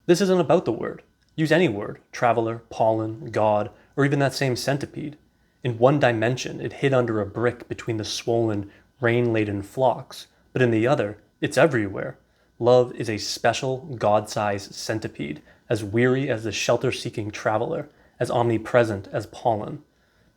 This isn't about the word. Use any word, traveler, pollen, god, or even that same centipede. In one dimension, it hid under a brick between the swollen, rain-laden flocks, but in the other, it's everywhere. Love is a special, god-sized centipede, as weary as the shelter-seeking traveler, as omnipresent as pollen.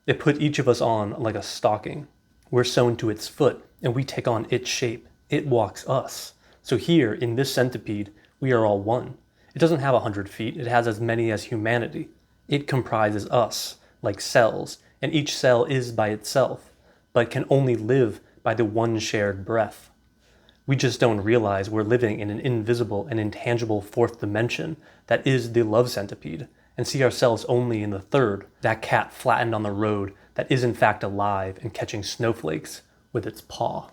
It put each of us on like a stocking. We're sewn to its foot, and we take on its shape. It walks us. So here, in this centipede, we are all one. It doesn't have 100 feet, it has as many as humanity. It comprises us, like cells, and each cell is by itself, but can only live by the one shared breath. We just don't realize we're living in an invisible and intangible fourth dimension that is the love centipede, and see ourselves only in the third, that cat flattened on the road that is in fact alive and catching snowflakes with its paw.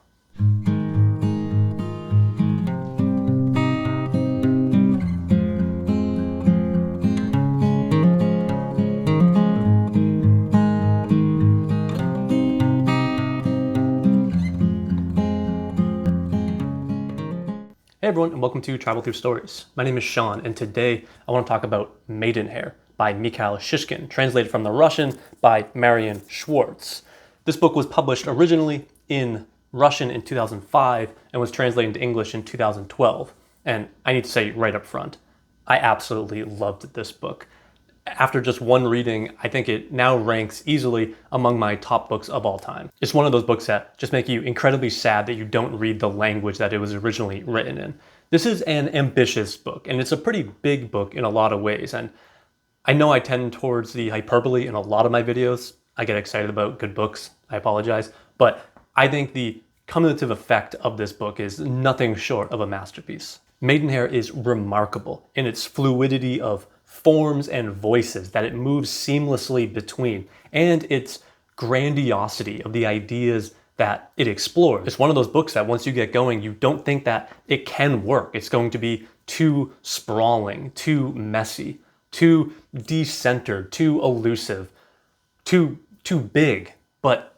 Hey everyone, and welcome to Travel Through Stories. My name is Sean, and today I want to talk about Maidenhair by Mikhail Shishkin, translated from the Russian by Marian Schwartz. This book was published originally in Russian in 2005 and was translated into English in 2012. And I need to say right up front, I absolutely loved this book. After just one reading, I think it now ranks easily among my top books of all time. It's one of those books that just make you incredibly sad that you don't read the language that it was originally written in. This is an ambitious book, and it's a pretty big book in a lot of ways. And I know I tend towards the hyperbole in a lot of my videos. I get excited about good books, I apologize. But I think the cumulative effect of this book is nothing short of a masterpiece. Maidenhair is remarkable in its fluidity of forms and voices that it moves seamlessly between, and its grandiosity of the ideas that it explores. It's one of those books that once you get going, you don't think that it can work. It's going to be too sprawling, too messy, too decentered, too elusive, too big, but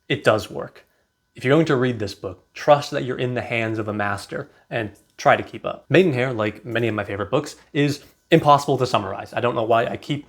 it does work. If you're going to read this book, trust that you're in the hands of a master and try to keep up. Maidenhair, like many of my favorite books, is impossible to summarize. I don't know why I keep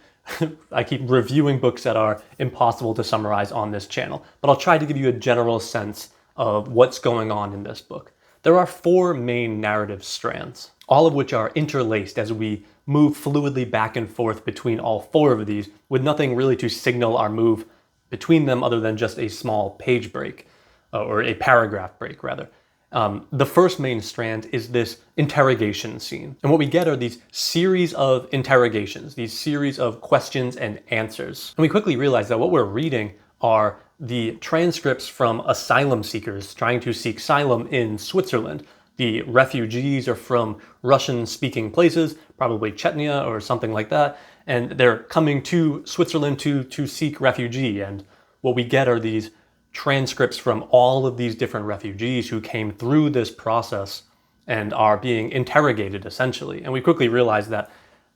reviewing books that are impossible to summarize on this channel, but I'll try to give you a general sense of what's going on in this book. There are four main narrative strands, all of which are interlaced as we move fluidly back and forth between all four of these, with nothing really to signal our move between them other than just a small page break, or a paragraph break rather. The first main strand is this interrogation scene. And what we get are these series of interrogations, these series of questions and answers. And we quickly realize that what we're reading are the transcripts from asylum seekers trying to seek asylum in Switzerland. The refugees are from Russian-speaking places, probably Chechnya or something like that, and they're coming to Switzerland to seek refugee. And what we get are these transcripts from all of these different refugees who came through this process and are being interrogated essentially. And we quickly realize that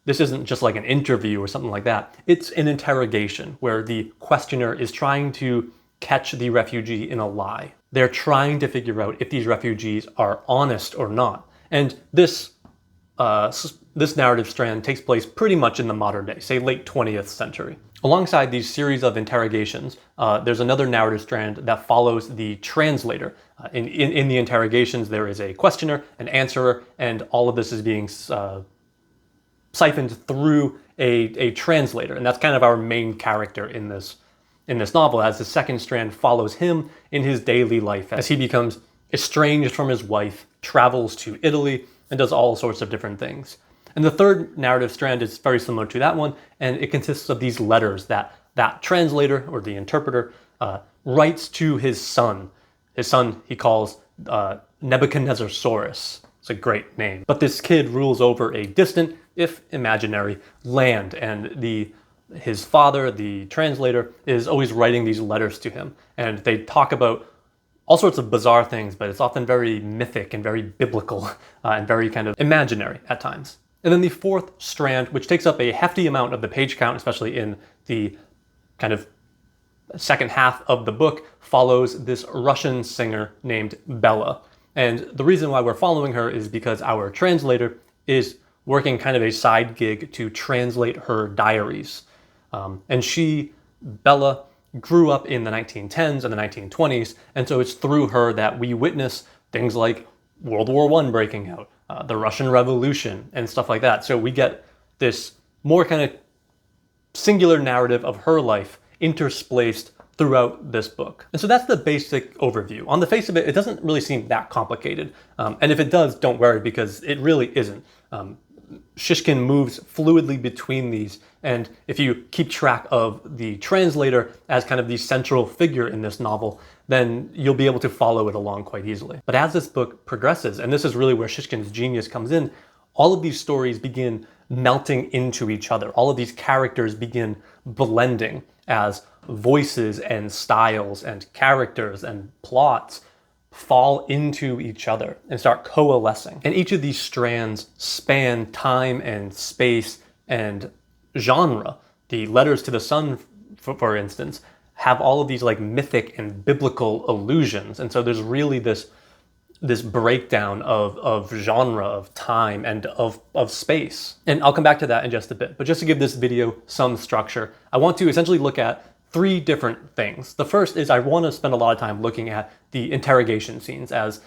this isn't just like an interview or something like that. It's an interrogation where the questioner is trying to catch the refugee in a lie. They're trying to figure out if these refugees are honest or not. And this narrative strand takes place pretty much in the modern day, say late 20th century. Alongside these series of interrogations, there's another narrative strand that follows the translator. In the interrogations, there is a questioner, an answerer, and all of this is being siphoned through a translator. And that's kind of our main character in this novel, as the second strand follows him in his daily life as he becomes estranged from his wife, travels to Italy, and does all sorts of different things. And the third narrative strand is very similar to that one, and it consists of these letters that translator, or the interpreter, writes to his son. His son he calls Nebuchadnezzarsaurus. It's a great name. But this kid rules over a distant, if imaginary, land, and his father, the translator, is always writing these letters to him. And they talk about all sorts of bizarre things, but it's often very mythic and very biblical and very kind of imaginary at times. And then the fourth strand, which takes up a hefty amount of the page count, especially in the kind of second half of the book, follows this Russian singer named Bella. And the reason why we're following her is because our translator is working kind of a side gig to translate her diaries. And she, Bella, grew up in the 1910s and the 1920s, and so it's through her that we witness things like World War I breaking out, the Russian Revolution, and stuff like that. So we get this more kind of singular narrative of her life interspliced throughout this book. And so that's the basic overview. On the face of it, it doesn't really seem that complicated. And if it does, don't worry, because it really isn't. Shishkin moves fluidly between these, and if you keep track of the translator as kind of the central figure in this novel, then you'll be able to follow it along quite easily. But as this book progresses, and this is really where Shishkin's genius comes in, all of these stories begin melting into each other. All of these characters begin blending as voices and styles and characters and plots fall into each other and start coalescing. And each of these strands span time and space and genre. The Letters to the Sun, for instance, have all of these like mythic and biblical allusions. And so there's really this breakdown of genre, of time, and of space. And I'll come back to that in just a bit. But just to give this video some structure, I want to essentially look at three different things. The first is I want to spend a lot of time looking at the interrogation scenes, as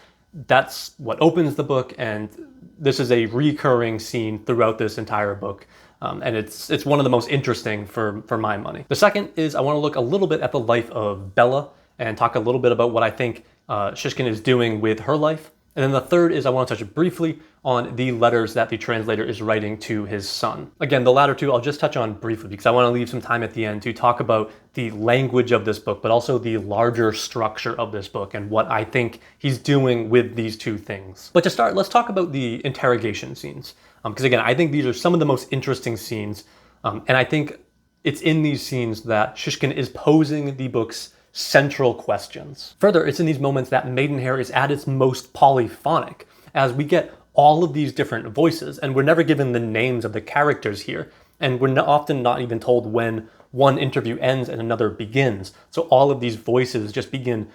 that's what opens the book, and this is a recurring scene throughout this entire book. And it's one of the most interesting for my money. The second is I want to look a little bit at the life of Bella and talk a little bit about what I think Shishkin is doing with her life. And then the third is I want to touch briefly on the letters that the translator is writing to his son. Again, the latter two I'll just touch on briefly because I want to leave some time at the end to talk about the language of this book, but also the larger structure of this book and what I think he's doing with these two things. But to start, let's talk about the interrogation scenes. Because again, I think these are some of the most interesting scenes. And I think it's in these scenes that Shishkin is posing the book's central questions. Further, it's in these moments that Maidenhair is at its most polyphonic, as we get all of these different voices, and we're never given the names of the characters here, and we're often not even told when one interview ends and another begins. So all of these voices just begin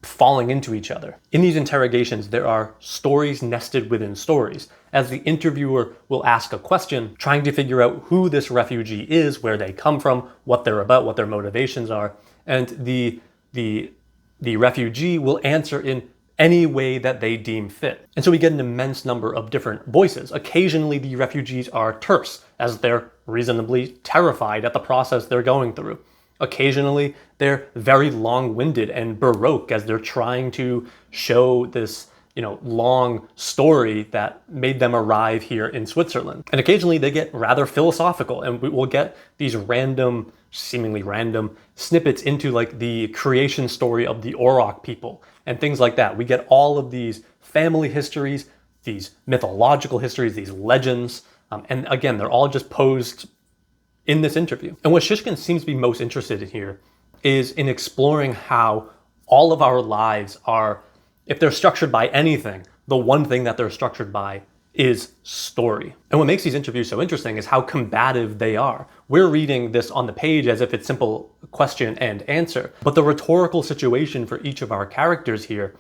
falling into each other. In these interrogations, there are stories nested within stories, as the interviewer will ask a question, trying to figure out who this refugee is, where they come from, what they're about, what their motivations are, and the refugee will answer in any way that they deem fit. And so we get an immense number of different voices. Occasionally the refugees are terse, as they're reasonably terrified at the process they're going through. Occasionally they're very long-winded and baroque, as they're trying to show this long story that made them arrive here in Switzerland. And occasionally they get rather philosophical, and we'll get these seemingly random snippets into like the creation story of the Auroch people and things like that. We get all of these family histories, these mythological histories, these legends, and again, they're all just posed in this interview. And what Shishkin seems to be most interested in here is in exploring how all of our lives are, if they're structured by anything, the one thing that they're structured by is story. And what makes these interviews so interesting is how combative they are. We're reading this on the page as if it's simple question and answer, but the rhetorical situation for each of our characters here,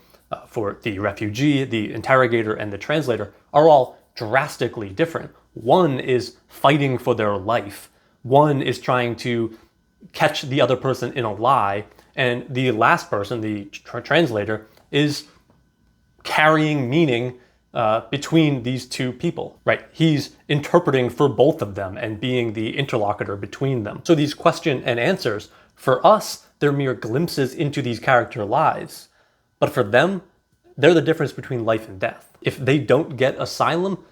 for the refugee, the interrogator, and the translator, are all drastically different. One is fighting for their life. One is trying to catch the other person in a lie, and the last person, the translator, is carrying meaning between these two people, right? He's interpreting for both of them and being the interlocutor between them. So these question and answers, for us, they're mere glimpses into these character lives. But for them, they're the difference between life and death. If they don't get asylum,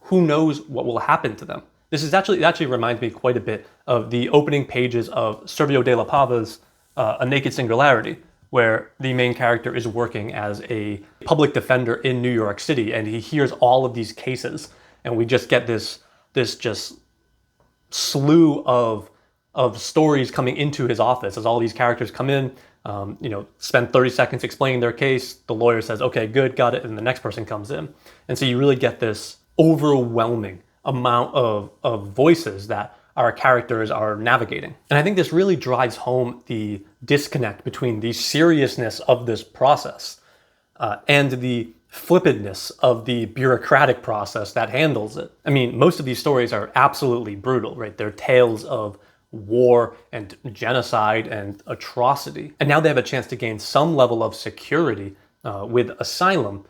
who knows what will happen to them? It actually reminds me quite a bit of the opening pages of Servio de la Pava's A Naked Singularity, where the main character is working as a public defender in New York City, and he hears all of these cases, and we just get this just slew of stories coming into his office as all these characters come in, spend 30 seconds explaining their case. The lawyer says, okay, good, got it, and the next person comes in. And so you really get this overwhelming amount of voices that our characters are navigating. And I think this really drives home the disconnect between the seriousness of this process and the flippantness of the bureaucratic process that handles it. I mean, most of these stories are absolutely brutal, right? They're tales of war and genocide and atrocity. And now they have a chance to gain some level of security with asylum.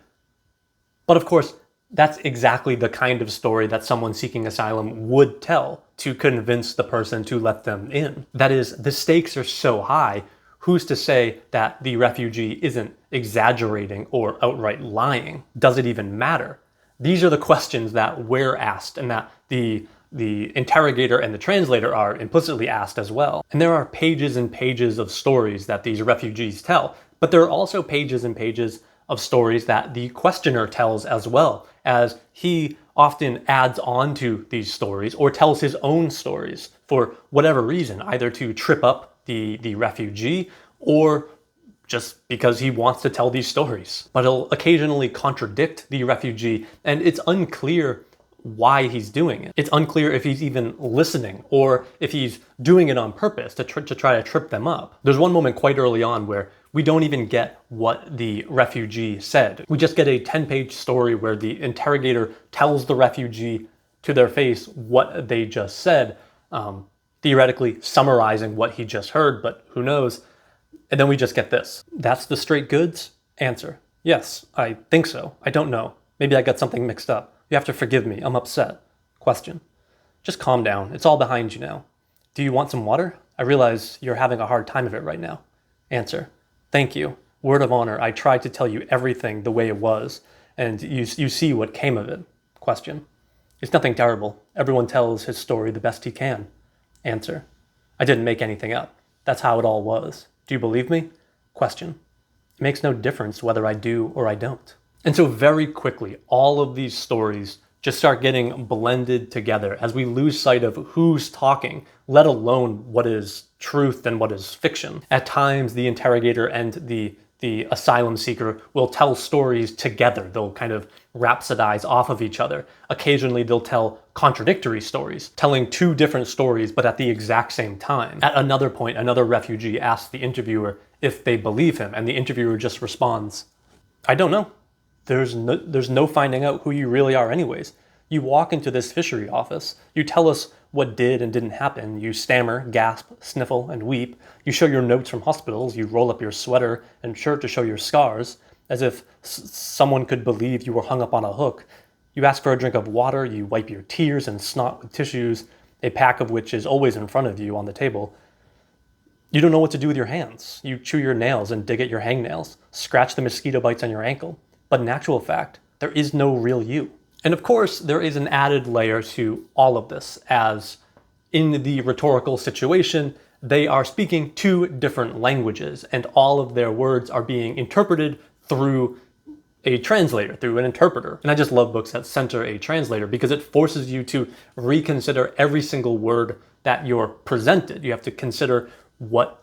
But of course, that's exactly the kind of story that someone seeking asylum would tell to convince the person to let them in. That is, the stakes are so high, who's to say that the refugee isn't exaggerating or outright lying? Does it even matter? These are the questions that we're asked and that the interrogator and the translator are implicitly asked as well. And there are pages and pages of stories that these refugees tell, but there are also pages and pages of stories that the questioner tells as well, as he often adds on to these stories or tells his own stories for whatever reason, either to trip up the refugee or just because he wants to tell these stories. But he'll occasionally contradict the refugee, and it's unclear why he's doing it. It's unclear if he's even listening or if he's doing it on purpose to try to trip them up. There's one moment quite early on where we don't even get what the refugee said. We just get a 10-page story where the interrogator tells the refugee to their face what they just said, theoretically summarizing what he just heard, but who knows? And then we just get this. That's the straight goods? Answer. Yes, I think so. I don't know. Maybe I got something mixed up. You have to forgive me. I'm upset. Question. Just calm down. It's all behind you now. Do you want some water? I realize you're having a hard time of it right now. Answer. Thank you. Word of honor, I tried to tell you everything the way it was, and you see what came of it. Question. It's nothing terrible. Everyone tells his story the best he can. Answer. I didn't make anything up. That's how it all was. Do you believe me? Question. It makes no difference whether I do or I don't. And so very quickly, all of these stories just start getting blended together as we lose sight of who's talking, let alone what is truth and what is fiction. At times, the interrogator and the asylum seeker will tell stories together. They'll kind of rhapsodize off of each other. Occasionally, they'll tell contradictory stories, telling two different stories, but at the exact same time. At another point, another refugee asks the interviewer if they believe him, and the interviewer just responds, I don't know. There's no finding out who you really are anyways. You walk into this fishery office, you tell us what did and didn't happen, you stammer, gasp, sniffle, and weep, you show your notes from hospitals, you roll up your sweater and shirt to show your scars, as if someone could believe you were hung up on a hook. You ask for a drink of water, you wipe your tears and snot with tissues, a pack of which is always in front of you on the table. You don't know what to do with your hands. You chew your nails and dig at your hangnails, scratch the mosquito bites on your ankle. But in actual fact, there is no real you. And of course, there is an added layer to all of this, as in the rhetorical situation, they are speaking two different languages, and all of their words are being interpreted through a translator, through an interpreter. And I just love books that center a translator because it forces you to reconsider every single word that you're presented. You have to consider what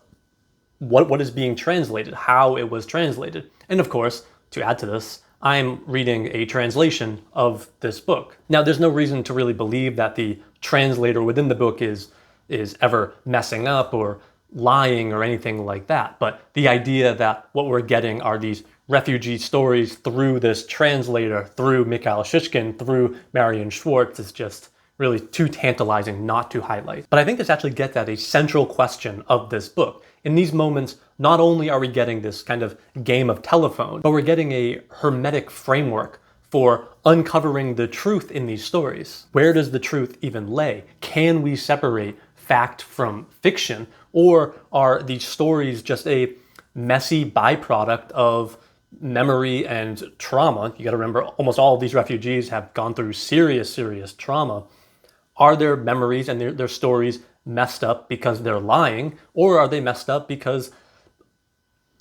is being translated, how it was translated. And of course, to add to this, I'm reading a translation of this book. Now, there's no reason to really believe that the translator within the book is ever messing up or lying or anything like that. But the idea that what we're getting are these refugee stories through this translator, through Mikhail Shishkin, through Marian Schwartz, is just really too tantalizing not to highlight. But I think this actually gets at a central question of this book. In these moments, not only are we getting this kind of game of telephone, but we're getting a hermetic framework for uncovering the truth in these stories. Where does the truth even lay? Can we separate fact from fiction? Or are these stories just a messy byproduct of memory and trauma? You gotta remember, almost all of these refugees have gone through serious trauma. Are their memories and their stories messed up because they're lying, or are they messed up because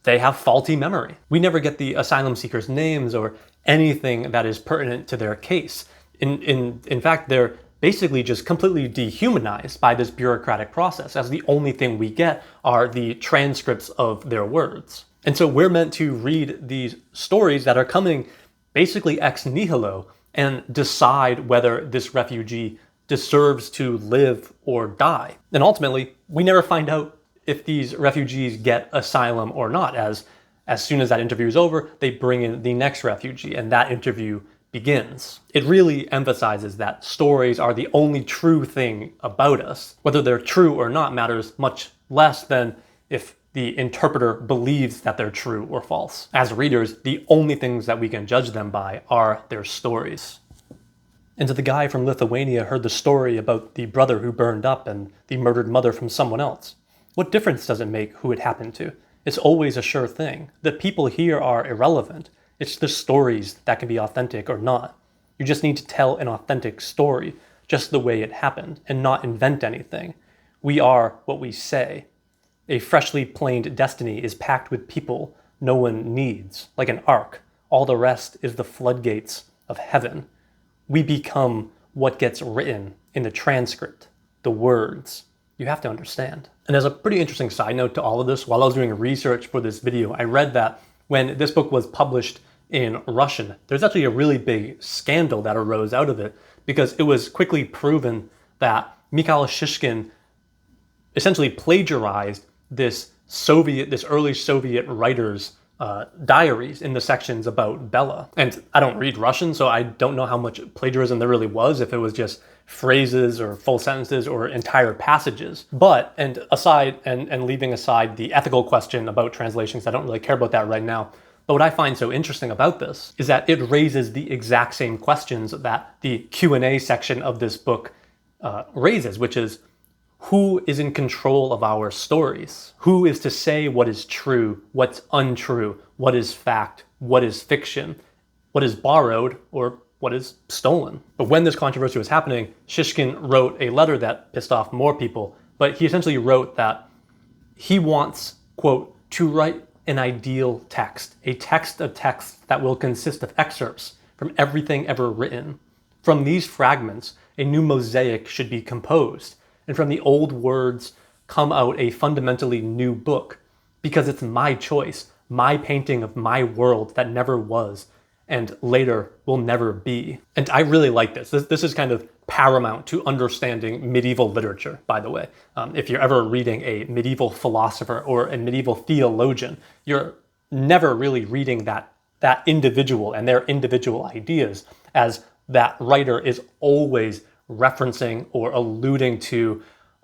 they have faulty memory? We never get the asylum seekers' names or anything that is pertinent to their case. In fact, they're basically just completely dehumanized by this bureaucratic process, as the only thing we get are the transcripts of their words. And so we're meant to read these stories that are coming basically ex nihilo and decide whether this refugee deserves to live or die. And ultimately, we never find out if these refugees get asylum or not, as As soon as that interview is over, they bring in the next refugee, and that interview begins. It really emphasizes that stories are the only true thing about us. Whether they're true or not matters much less than if the interpreter believes that they're true or false. As readers, the only things that we can judge them by are their stories. And the guy from Lithuania heard the story about the brother who burned up and the murdered mother from someone else. What difference does it make who it happened to? It's always a sure thing. The people here are irrelevant. It's the stories that can be authentic or not. You just need to tell an authentic story, just the way it happened, and not invent anything. We are what we say. A freshly planed destiny is packed with people no one needs, like an ark. All the rest is the floodgates of heaven. We become what gets written in the transcript, the words. You have to understand. And as a pretty interesting side note to all of this, while I was doing research for this video, I read that when this book was published in Russian, there's actually a really big scandal that arose out of it, because it was quickly proven that Mikhail Shishkin essentially plagiarized this early Soviet writer's diaries in the sections about Bella. And I don't read Russian, so I don't know how much plagiarism there really was, if it was just phrases or full sentences or entire passages. But, and leaving aside the ethical question about translations, I don't really care about that right now. But what I find so interesting about this is that it raises the exact same questions that the Q&A section of this book raises, which is, who is in control of our stories? Who is to say what is true, what's untrue, what is fact, what is fiction, what is borrowed, or what is stolen? But when this controversy was happening, Shishkin wrote a letter that pissed off more people, but he essentially wrote that he wants, quote, to write an ideal text, a text of texts that will consist of excerpts from everything ever written. From these fragments, a new mosaic should be composed, and from the old words come out a fundamentally new book, because it's my choice, my painting of my world that never was, and later will never be. And I really like this. This is kind of paramount to understanding medieval literature, by the way. If you're ever reading a medieval philosopher or a medieval theologian, you're never really reading that individual and their individual ideas, as that writer is always referencing or alluding to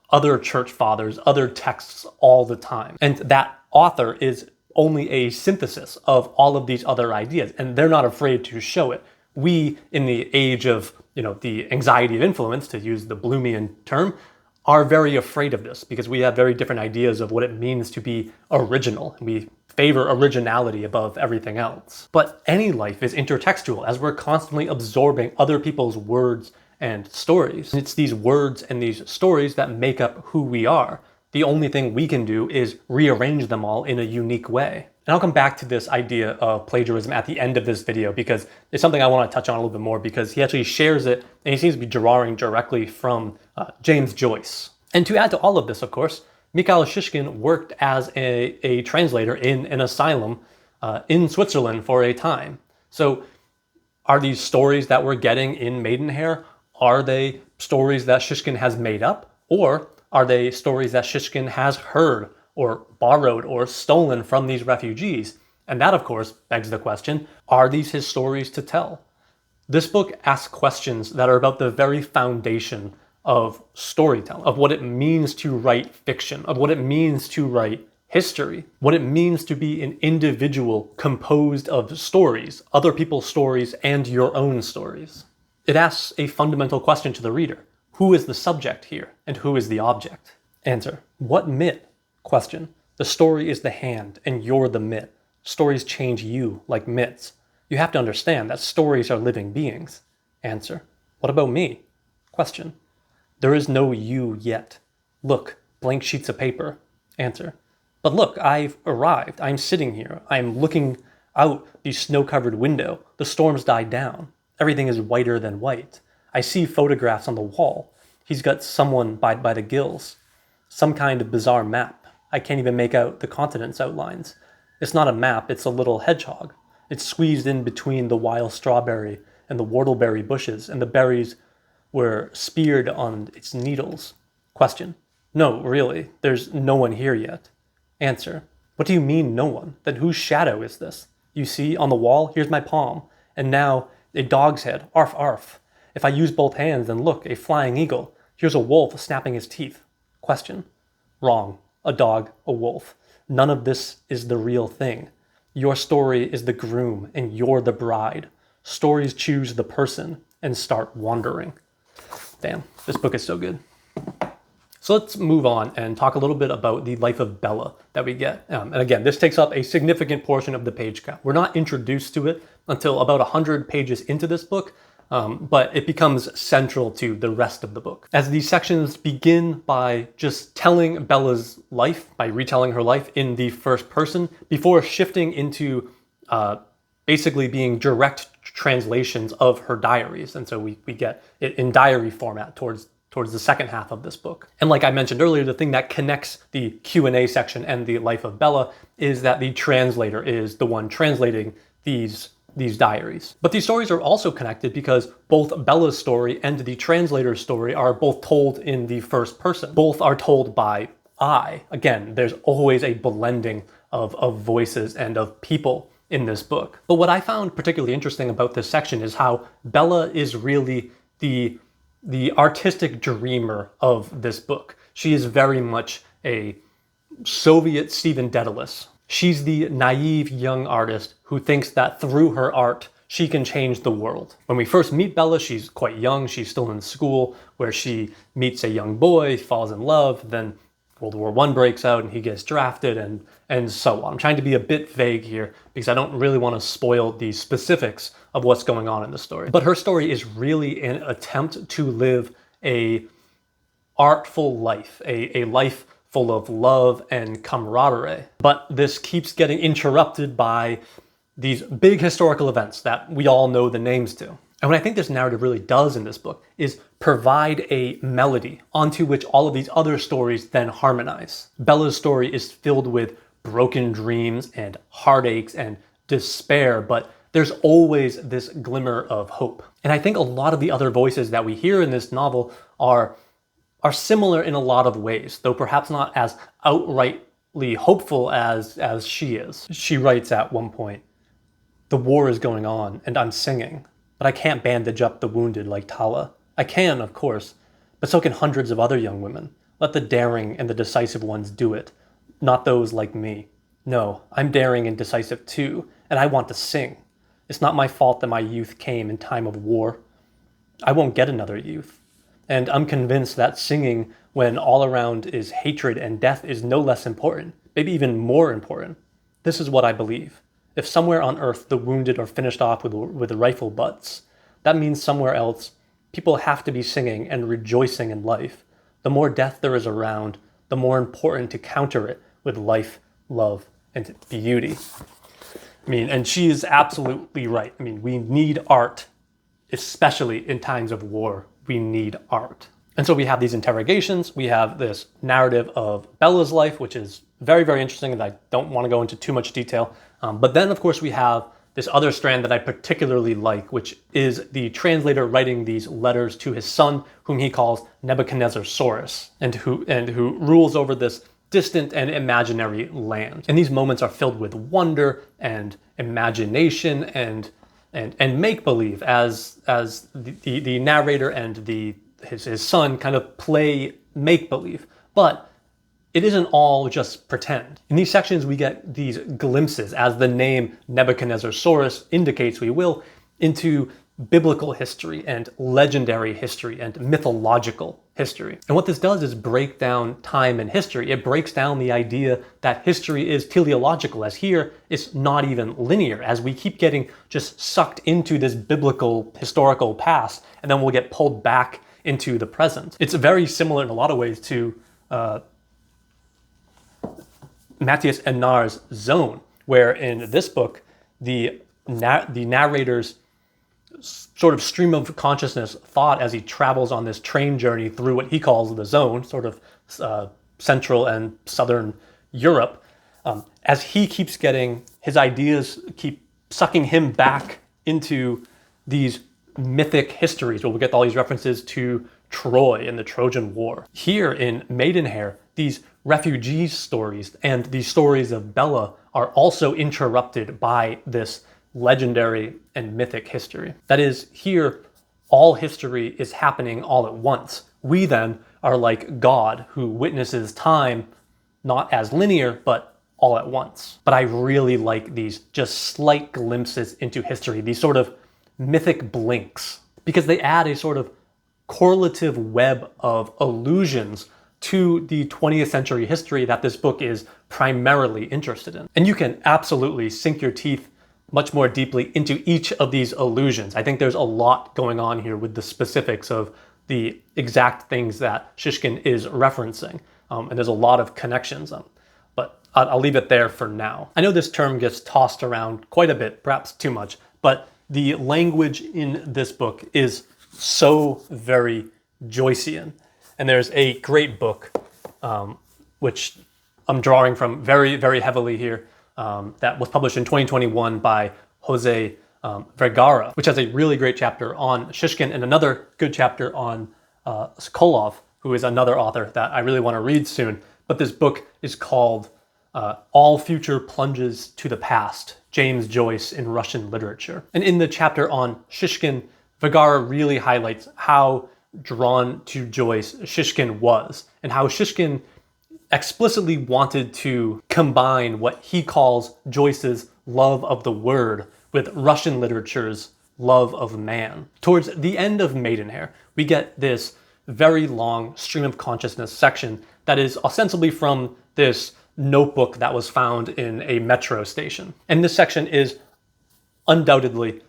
other church fathers, other texts all the time. And that author is only a synthesis of all of these other ideas, and they're not afraid to show it. We, in the age of, the anxiety of influence, to use the Bloomian term, are very afraid of this, because we have very different ideas of what it means to be original. We favor originality above everything else. But any life is intertextual, as we're constantly absorbing other people's words and stories. And it's these words and these stories that make up who we are. The only thing we can do is rearrange them all in a unique way. And I'll come back to this idea of plagiarism at the end of this video, because it's something I want to touch on a little bit more, because he actually shares it, and he seems to be drawing directly from James Joyce. And to add to all of this, of course, Mikhail Shishkin worked as a translator in an asylum in Switzerland for a time. So are these stories that we're getting in Maidenhair, are they stories that Shishkin has made up? Or are they stories that Shishkin has heard or borrowed or stolen from these refugees? And that, of course, begs the question, are these his stories to tell? This book asks questions that are about the very foundation of storytelling, of what it means to write fiction, of what it means to write history, what it means to be an individual composed of stories, other people's stories and your own stories. It asks a fundamental question to the reader. Who is the subject here, and who is the object? Answer. What mitt? Question. The story is the hand, and you're the mitt. Stories change you like mitts. You have to understand that stories are living beings. Answer. What about me? Question. There is no you yet. Look, blank sheets of paper. Answer. But look, I've arrived. I'm sitting here. I'm looking out the snow-covered window. The storm's died down. Everything is whiter than white. I see photographs on the wall. He's got someone by the gills. Some kind of bizarre map. I can't even make out the continents outlines. It's not a map, it's a little hedgehog. It's squeezed in between the wild strawberry and the whortleberry bushes, and the berries were speared on its needles. Question. No, really, there's no one here yet. Answer. What do you mean, no one? Then whose shadow is this? You see, on the wall, here's my palm, and now a dog's head, arf arf. If I use both hands, then look, a flying eagle. Here's a wolf snapping his teeth. Question. Wrong. A dog, a wolf. None of this is the real thing. Your story is the groom, and you're the bride. Stories choose the person and start wandering. Damn, this book is so good. So let's move on and talk a little bit about the life of Bella that we get. And again, this takes up a significant portion of the page count. We're not introduced to it until about 100 pages into this book, but it becomes central to the rest of the book. As these sections begin by just telling Bella's life, by retelling her life in the first person, before shifting into basically being direct translations of her diaries. And so we get it in diary format towards the second half of this book. And like I mentioned earlier, the thing that connects the Q&A section and the life of Bella is that the translator is the one translating these diaries. But these stories are also connected because both Bella's story and the translator's story are both told in the first person. Both are told by I. Again, there's always a blending of voices and of people in this book. But what I found particularly interesting about this section is how Bella is really the artistic dreamer of this book. She is very much a Soviet Stephen Dedalus. She's the naive young artist who thinks that through her art, she can change the world. When we first meet Bella, she's quite young. She's still in school where she meets a young boy, falls in love, then World War I breaks out and he gets drafted and so on. I'm trying to be a bit vague here because I don't really want to spoil the specifics of what's going on in the story. But her story is really an attempt to live a artful life, a life full of love and camaraderie. But this keeps getting interrupted by these big historical events that we all know the names to. And what I think this narrative really does in this book is provide a melody onto which all of these other stories then harmonize. Bella's story is filled with broken dreams and heartaches and despair, but there's always this glimmer of hope. And I think a lot of the other voices that we hear in this novel are similar in a lot of ways, though perhaps not as outrightly hopeful as she is. She writes at one point, "The war is going on and I'm singing, but I can't bandage up the wounded like Tala. I can, of course, but so can hundreds of other young women. Let the daring and the decisive ones do it, not those like me. No, I'm daring and decisive too, and I want to sing. It's not my fault that my youth came in time of war. I won't get another youth. And I'm convinced that singing when all around is hatred and death is no less important, maybe even more important. This is what I believe. If somewhere on earth the wounded are finished off with rifle butts, that means somewhere else people have to be singing and rejoicing in life. The more death there is around, the more important to counter it with life, love, and beauty." I mean, and she is absolutely right. I mean, we need art, especially in times of war. We need art. And so we have these interrogations. We have this narrative of Bella's life, which is very, very interesting, and I don't want to go into too much detail. But then, of course, we have this other strand that I particularly like, which is the translator writing these letters to his son, whom he calls Nebuchadnezzarsaurus, and who rules over this distant and imaginary land. And these moments are filled with wonder and imagination and make-believe as the narrator and his son kind of play make-believe. But it isn't all just pretend. In these sections, we get these glimpses, as the name Nebuchadnezzarsaurus indicates we will, into biblical history and legendary history and mythological history. And what this does is break down time and history. It breaks down the idea that history is teleological, as here it's not even linear, as we keep getting just sucked into this biblical historical past, and then we'll get pulled back into the present. It's very similar in a lot of ways to Matthias Enar's Zone, where in this book, the narrator's sort of stream of consciousness thought as he travels on this train journey through what he calls the zone, sort of Central and Southern Europe, as he keeps getting, his ideas keep sucking him back into these mythic histories where we get all these references to Troy and the Trojan War. Here in Maidenhair, these refugee stories and the stories of Bella are also interrupted by this legendary and mythic history. That is, here, all history is happening all at once. We then are like God, who witnesses time not as linear, but all at once. But I really like these just slight glimpses into history, these sort of mythic blinks, because they add a sort of correlative web of allusions to the 20th century history that this book is primarily interested in. And you can absolutely sink your teeth much more deeply into each of these allusions. I think there's a lot going on here with the specifics of the exact things that Shishkin is referencing. And there's a lot of connections. But I'll leave it there for now. I know this term gets tossed around quite a bit, perhaps too much, but the language in this book is so very Joycean. And there's a great book, which I'm drawing from very, very heavily here, that was published in 2021 by José Vergara, which has a really great chapter on Shishkin and another good chapter on Sokolov, who is another author that I really want to read soon. But this book is called All Future Plunges to the Past, James Joyce in Russian Literature. And in the chapter on Shishkin, Vergara really highlights how drawn to Joyce Shishkin was, and how Shishkin explicitly wanted to combine what he calls Joyce's love of the word with Russian literature's love of man. Towards the end of Maidenhair, we get this very long stream of consciousness section that is ostensibly from this notebook that was found in a metro station. And this section is undoubtedly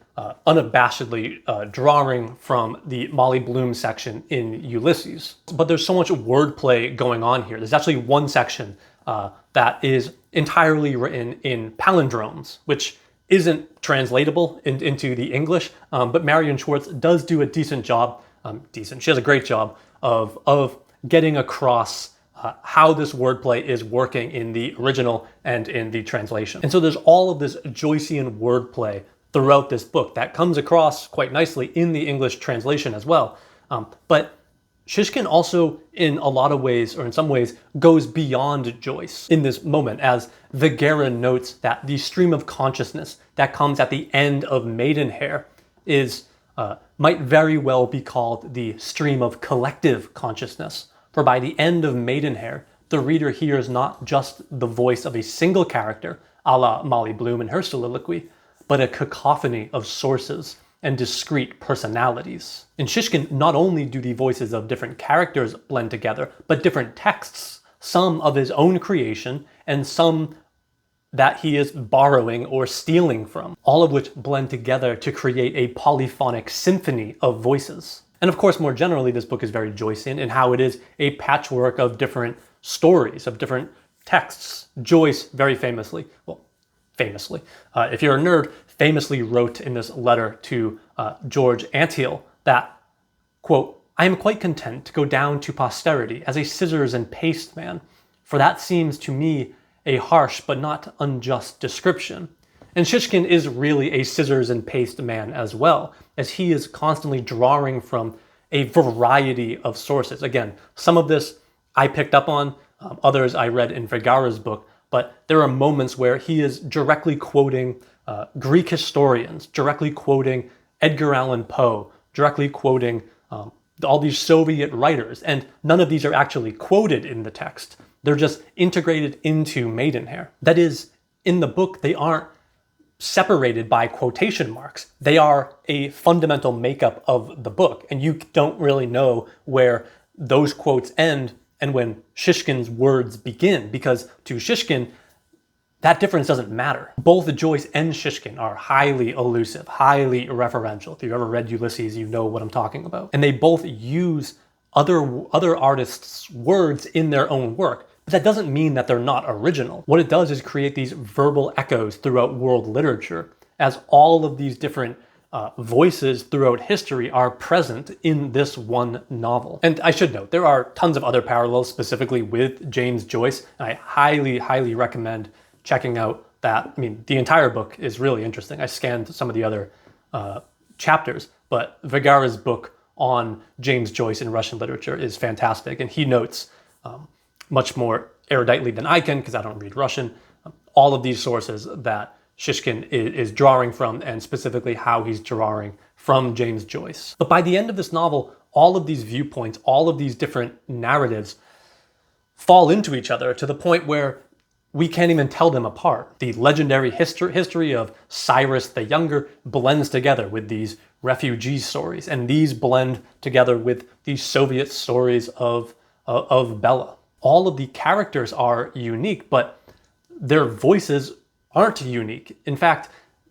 unabashedly drawing from the Molly Bloom section in Ulysses. But there's so much wordplay going on here. There's actually one section that is entirely written in palindromes, which isn't translatable into the English, but Marian Schwartz does do a decent job, she has a great job of getting across how this wordplay is working in the original and in the translation. And so there's all of this Joycean wordplay throughout this book that comes across quite nicely in the English translation as well. But Shishkin also, in a lot of ways, or in some ways, goes beyond Joyce in this moment, as Vergara notes that the stream of consciousness that comes at the end of Maidenhair might very well be called the stream of collective consciousness. For by the end of Maidenhair, the reader hears not just the voice of a single character, a la Molly Bloom in her soliloquy, but a cacophony of sources and discrete personalities. In Shishkin, not only do the voices of different characters blend together, but different texts, some of his own creation and some that he is borrowing or stealing from, all of which blend together to create a polyphonic symphony of voices. And of course, more generally, this book is very Joycean in how it is a patchwork of different stories, of different texts. Joyce, very famously, if you're a nerd, famously wrote in this letter to George Antheil that, quote, "I am quite content to go down to posterity as a scissors and paste man, for that seems to me a harsh but not unjust description." And Shishkin is really a scissors and paste man as well, as he is constantly drawing from a variety of sources. Again, some of this I picked up on, others I read in Vergara's book, but there are moments where he is directly quoting Greek historians, directly quoting Edgar Allan Poe, directly quoting all these Soviet writers, and none of these are actually quoted in the text. They're just integrated into Maidenhair. That is, in the book, they aren't separated by quotation marks. They are a fundamental makeup of the book, and you don't really know where those quotes end and when Shishkin's words begin, because to Shishkin, that difference doesn't matter. Both Joyce and Shishkin are highly elusive, highly referential. If you've ever read Ulysses, you know what I'm talking about. And they both use other artists' words in their own work. But that doesn't mean that they're not original. What it does is create these verbal echoes throughout world literature, as all of these different voices throughout history are present in this one novel. And I should note, there are tons of other parallels specifically with James Joyce, and I highly, highly recommend checking out that. I mean, the entire book is really interesting. I scanned some of the other chapters, but Vergara's book on James Joyce in Russian literature is fantastic, and he notes much more eruditely than I can because I don't read Russian, all of these sources that Shishkin is drawing from, and specifically how he's drawing from James Joyce. But by the end of this novel, all of these viewpoints, all of these different narratives fall into each other to the point where we can't even tell them apart. The legendary history of Cyrus the Younger blends together with these refugee stories, and these blend together with the Soviet stories of Bella. All of the characters are unique, but their voices aren't unique. In fact,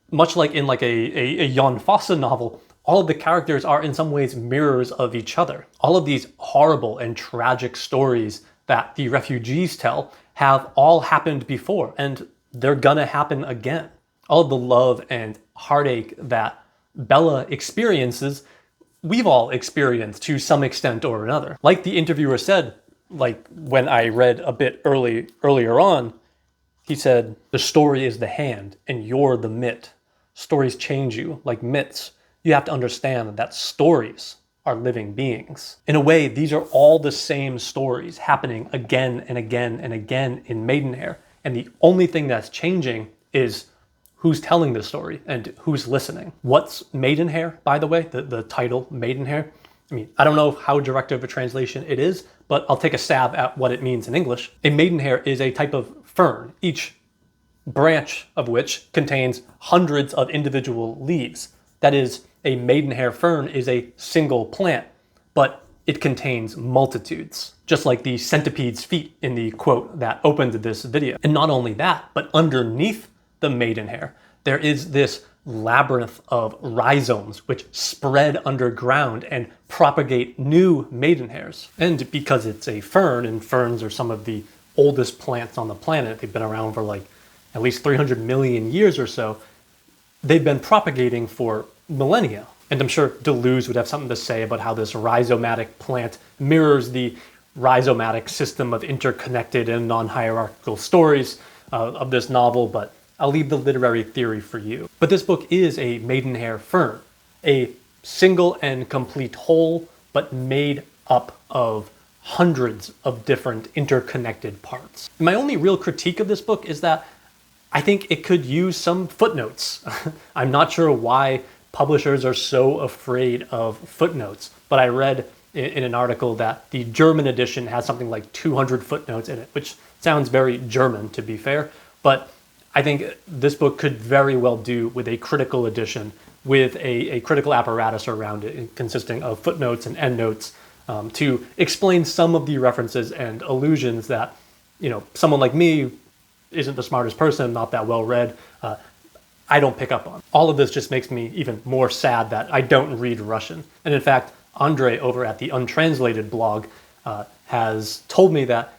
much like in a Jan Fosse novel, all of the characters are in some ways mirrors of each other. All of these horrible and tragic stories that the refugees tell have all happened before, and they're gonna happen again. All of the love and heartache that Bella experiences, we've all experienced to some extent or another. Like the interviewer said, like when I read a bit earlier on, he said, "The story is the hand and you're the mitt. Stories change you like mitts. You have to understand that stories are living beings." In a way, these are all the same stories happening again and again and again in Maidenhair. And the only thing that's changing is who's telling the story and who's listening. What's Maidenhair, by the way, the title Maidenhair? I mean, I don't know how direct of a translation it is, but I'll take a stab at what it means in English. A maidenhair is a type of fern, each branch of which contains hundreds of individual leaves. That is, a maidenhair fern is a single plant, but it contains multitudes, just like the centipede's feet in the quote that opened this video. And not only that, but underneath the maidenhair, there is this labyrinth of rhizomes which spread underground and propagate new maidenhairs. And because it's a fern, and ferns are some of the oldest plants on the planet, they've been around for like at least 300 million years or so, they've been propagating for millennia. And I'm sure Deleuze would have something to say about how this rhizomatic plant mirrors the rhizomatic system of interconnected and non-hierarchical stories of this novel, but I'll leave the literary theory for you. But this book is a maidenhair fern, a single and complete whole, but made up of hundreds of different interconnected parts. My only real critique of this book is that I think it could use some footnotes. I'm not sure why publishers are so afraid of footnotes, but I read in an article that the German edition has something like 200 footnotes in it, which sounds very German, to be fair, but I think this book could very well do with a critical edition with a critical apparatus around it consisting of footnotes and endnotes to explain some of the references and allusions that, you know, someone like me isn't the smartest person, not that well read, I don't pick up on. All of this just makes me even more sad that I don't read Russian. And in fact, Andre over at the Untranslated blog has told me that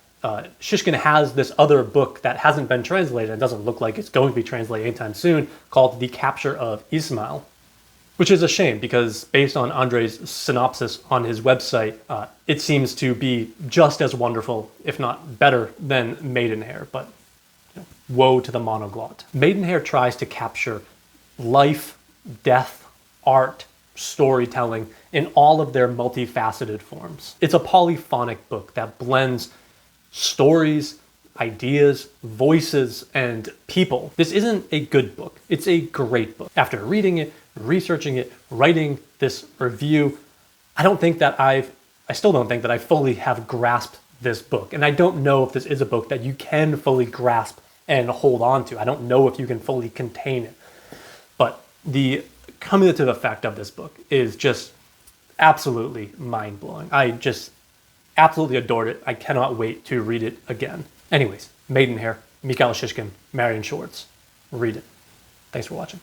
Shishkin has this other book that hasn't been translated and doesn't look like it's going to be translated anytime soon, called The Capture of Ismail, which is a shame because based on Andre's synopsis on his website, it seems to be just as wonderful, if not better, than Maidenhair, but you know, woe to the monoglot. Maidenhair tries to capture life, death, art, storytelling in all of their multifaceted forms. It's a polyphonic book that blends stories, ideas, voices, and people. This isn't a good book. It's a great book. After reading it, researching it, writing this review, I still don't think that I fully have grasped this book. And I don't know if this is a book that you can fully grasp and hold on to. I don't know if you can fully contain it. But the cumulative effect of this book is just absolutely mind-blowing. I just absolutely adored it. I cannot wait to read it again. Anyways, Maidenhair, Mikhail Shishkin, Marian Schwartz. Read it. Thanks for watching.